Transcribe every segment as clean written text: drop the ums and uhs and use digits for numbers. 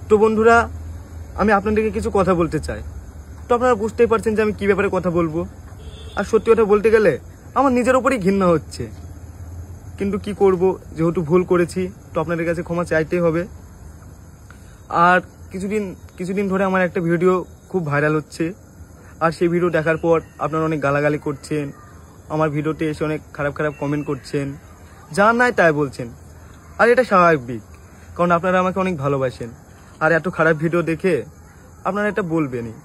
তো বন্ধুরা, আমি আপনাদেরকে কিছু কথা বলতে চাই। তো আপনারা বুঝতেই পারছেন যে আমি কি ব্যাপারে কথা বলবো। আর সত্যি কথা বলতে গেলে আমার নিজের উপরেই ঘৃণা হচ্ছে, কিন্তু কি করব, যেহেতু ভুল করেছি তো আপনাদের কাছে ক্ষমা চাইতেই হবে। আর কিছুদিন ধরে আমার একটা ভিডিও খুব ভাইরাল হচ্ছে, আর সেই ভিডিও দেখার পর আপনারা অনেক গালাগালি করছেন, আমার ভিডিওতে এসে অনেক খারাপ খারাপ কমেন্ট করছেন, যা নাই তাই বলছেন। আর এটা স্বাভাবিক, কারণ আপনারা আমাকে অনেক ভালোবাসেন। আর এত খারাপ ভিডিও দেখে আপনারা এটা বলবেনই।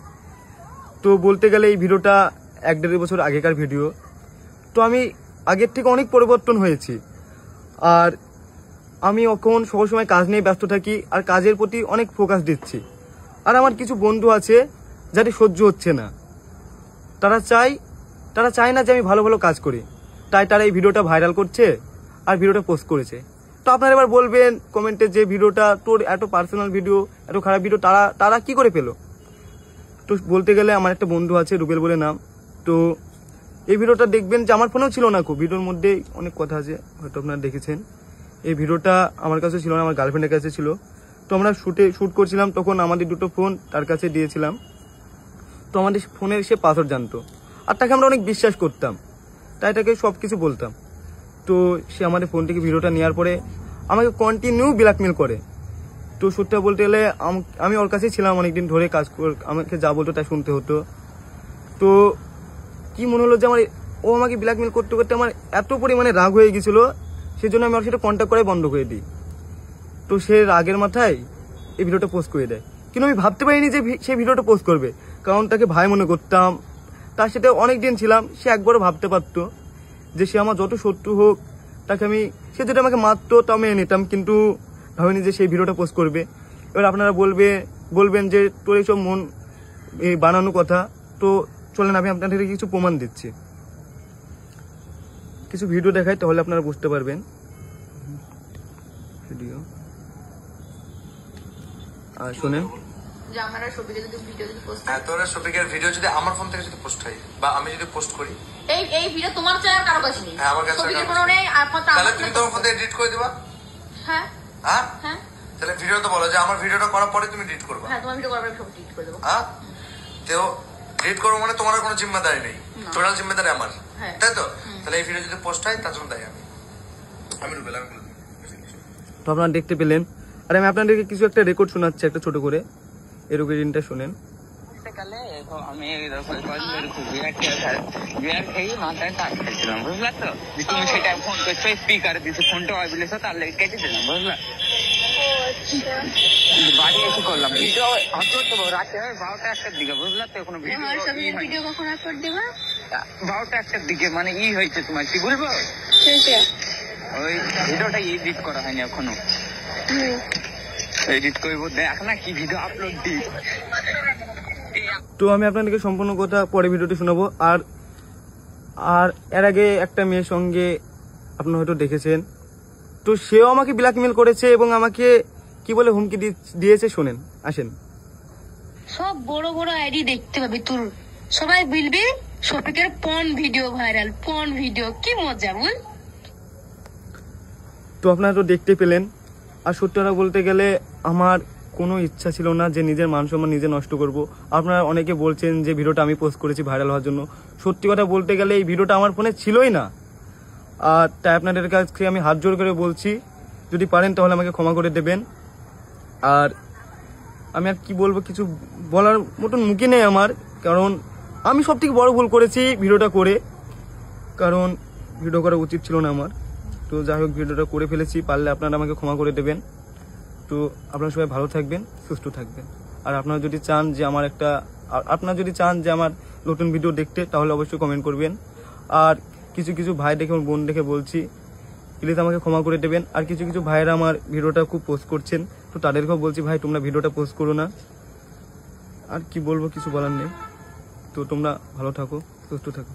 তো বলতে গেলে এই ভিডিওটা 1-1.5 বছর আগেকার ভিডিও। তো আমি আগের থেকে অনেক পরিবর্তন হয়েছি। আর আমি এখন সবসময় কাজ নিয়ে ব্যস্ত থাকি, আর কাজের প্রতি অনেক ফোকাস দিচ্ছি। আর আমার কিছু বন্ধু আছে যাদের সহ্য হচ্ছে না, তারা চায় না যে আমি ভালো ভালো কাজ করি, তাই তারা এই ভিডিওটা ভাইরাল করছে আর ভিডিওটা পোস্ট করেছে। তো আপনারা এবার বলবেন কমেন্টে যে ভিডিওটা তোর এত পার্সোনাল ভিডিও, এত খারাপ ভিডিও তারা কি করে পেলো। তো বলতে গেলে আমার একটা বন্ধু আছে, রুবেল বলে নাম। তো এই ভিডিওটা দেখবেন যে আমার ফোনেও ছিল না, ভিডিওর মধ্যে অনেক কথা আছে, হয়তো আপনারা দেখেছেন। এই ভিডিওটা আমার কাছে ছিল না, আমার গার্লফ্রেন্ডের কাছে ছিল। তো আমরা শুট করছিলাম, তখন আমাদের দুটো ফোন তার কাছে দিয়েছিলাম। তো আমাদের ফোনের সে পাসওয়ার্ড জানতো, আর তাকে আমরা অনেক বিশ্বাস করতাম, তাই তাকে সব কিছু বলতাম। তো সে আমাদের ফোন থেকে ভিডিওটা নেওয়ার পরে আমাকে কন্টিনিউ ব্ল্যাকমেল করে। তো সত্যি বলতে গেলে আমি ওর কাছেই ছিলাম অনেকদিন ধরে, আমাকে যা বলতো তাই শুনতে হতো। তো কি মনে হলো যে ও আমাকে ব্ল্যাকমেল করতে করতে আমার এত পরিমাণে রাগ হয়ে গেছিল, সেজন্য আমি ওর সাথে কন্ট্যাক্ট করাই বন্ধ করে দিই। তো সে রাগের মাথায় এই ভিডিওটা পোস্ট করে দেয়। কিন্তু আমি ভাবতে পারিনি যে সে ভিডিওটা পোস্ট করবে, কারণ তাকে ভাই মনে করতাম, তার সাথে অনেকদিন ছিলাম। সে একবারও ভাবতে পারতো যে সে আমার যত শত্রু হোক, সে যেটা আমাকে মারতো তা মেনে নিতাম, কিন্তু ভাবিনি যে সেই ভিডিওটা পোস্ট করবে। এবার আপনারা বলবেন যে তোর এইসব মন বানানো কথা। তো চলেন আমি আপনাদেরকে কিছু প্রমাণ দিচ্ছি, কিছু ভিডিও দেখাই, তাহলে আপনারা বুঝতে পারবেন। ভিডিও আর শোনেন, তোরা শফিকের ভিডিও যদি আমার ফোন থেকে যদি পোস্ট হয় বা আমি যদি পোস্ট করি, এই ভিডিও তোমার চ্যানেল কারো কাছে নেই, আমার কাছে তাহলে তুমি তোমার ফোন থেকে এডিট করে দিবা। হ্যাঁ হ্যাঁ হ্যাঁ, তাহলে ভিডিও তো বলো যে আমার ভিডিওটা করার পরে তুমি এডিট করবা। হ্যাঁ তোমার ভিডিও করার পরে সব এডিট করে দেব। হ্যাঁ, তো এডিট করবো মানে তোমার কোনো জিম্মেদারি নেই, টোটাল জিম্মেদারি আমার, তাই তো? তাহলে এই ভিডিও যদি পোস্ট হয় তার জন্য দায়ী আমি রুবেল। তো আপনারা দেখতে পেলেন। আর আমি আপনাদেরকে কিছু একটা রেকর্ড শোনাচ্ছি, একটা ছোট করে, এই রেকর্ডিংটা শোনেন। আমি মাথায় টাক খেয়েছিলাম, বুঝলা তো? তুমি সেটা ফোন করছো, স্পিকার দিছো, ফোনটা অবিলেছো, তার লেগে কেটে দিলাম, বুঝলা? বাড়ি এসে করলাম ভিডিও আপলোড দেবো রাতে 12টা-1টার দিকে, বুঝলা তো? কোনো ভিডিও কখন আপলোড দেবা? 12টা-1টার দিকে, মানে হয়েছে তোমার কি বলবো, ওই ভিডিওটা এডিট করা হয়নি এখনো, এডিট করবো, দেখ না কি ভিডিও আপলোড দিই। তো আমি আপনাদেরকে সম্পূর্ণ কথা পরে ভিডিওতে শোনাবো। আর এর আগে একটা মেয়ের সঙ্গে আপনারা হয়তো দেখেছেন, তো সেও আমাকে ব্ল্যাকমেল করেছে এবং আমাকে কি বলে হুমকি দিয়েছে, শোনেন, আসেন। সব বড় বড় আইডি দেখতে পাবি তোর, সবাই বলবে শফিকের porn video viral, porn video, কি মজা বল। তো আপনারা তো দেখতে পেলেন। আর সত্যি কথা বলতে গেলে আমার কোনো ইচ্ছা ছিল না যে নিজের মান সম্মান নিজে নষ্ট করব। আপনারা অনেকে বলছেন যে ভিডিওটা আমি পোস্ট করেছি ভাইরাল হওয়ার জন্য। সত্যি কথা বলতে গেলে এই ভিডিওটা আমার ফোনে ছিলই না। আর তাই আপনাদের কাছে আমি হাত জোড় করে বলছি, যদি পারেন তাহলে আমাকে ক্ষমা করে দেবেন। আর আমি আর কি বলবো, কিছু বলার মতন মুখই নেই আমার, কারণ আমি সব থেকে বড় ভুল করেছি ভিডিওটা করে, কারণ ভিডিও করা উচিত ছিল না আমার। তো যাই হোক, ভিডিওটা করে ফেলেছি, পারলে আপনারা আমাকে ক্ষমা করে দেবেন। তো আপনারা সবাই ভালো থাকবেন, সুস্থ থাকবেন। আর আপনারা যদি চান যে আমার নতুন ভিডিও দেখতে, তাহলে অবশ্যই কমেন্ট করবেন। আর কিছু ভাই দেখে, আমার বোন দেখে বলছি, প্লিজ আমাকে ক্ষমা করে দেবেন। আর কিছু ভাইয়েরা আমার ভিডিওটা খুব পোস্ট করছেন, তো তাদেরকেও বলছি, ভাই তোমরা ভিডিওটা পোস্ট করো না। আর কি বলবো, কিছু বলার নেই। তো তোমরা ভালো থাকো, সুস্থ থাকো।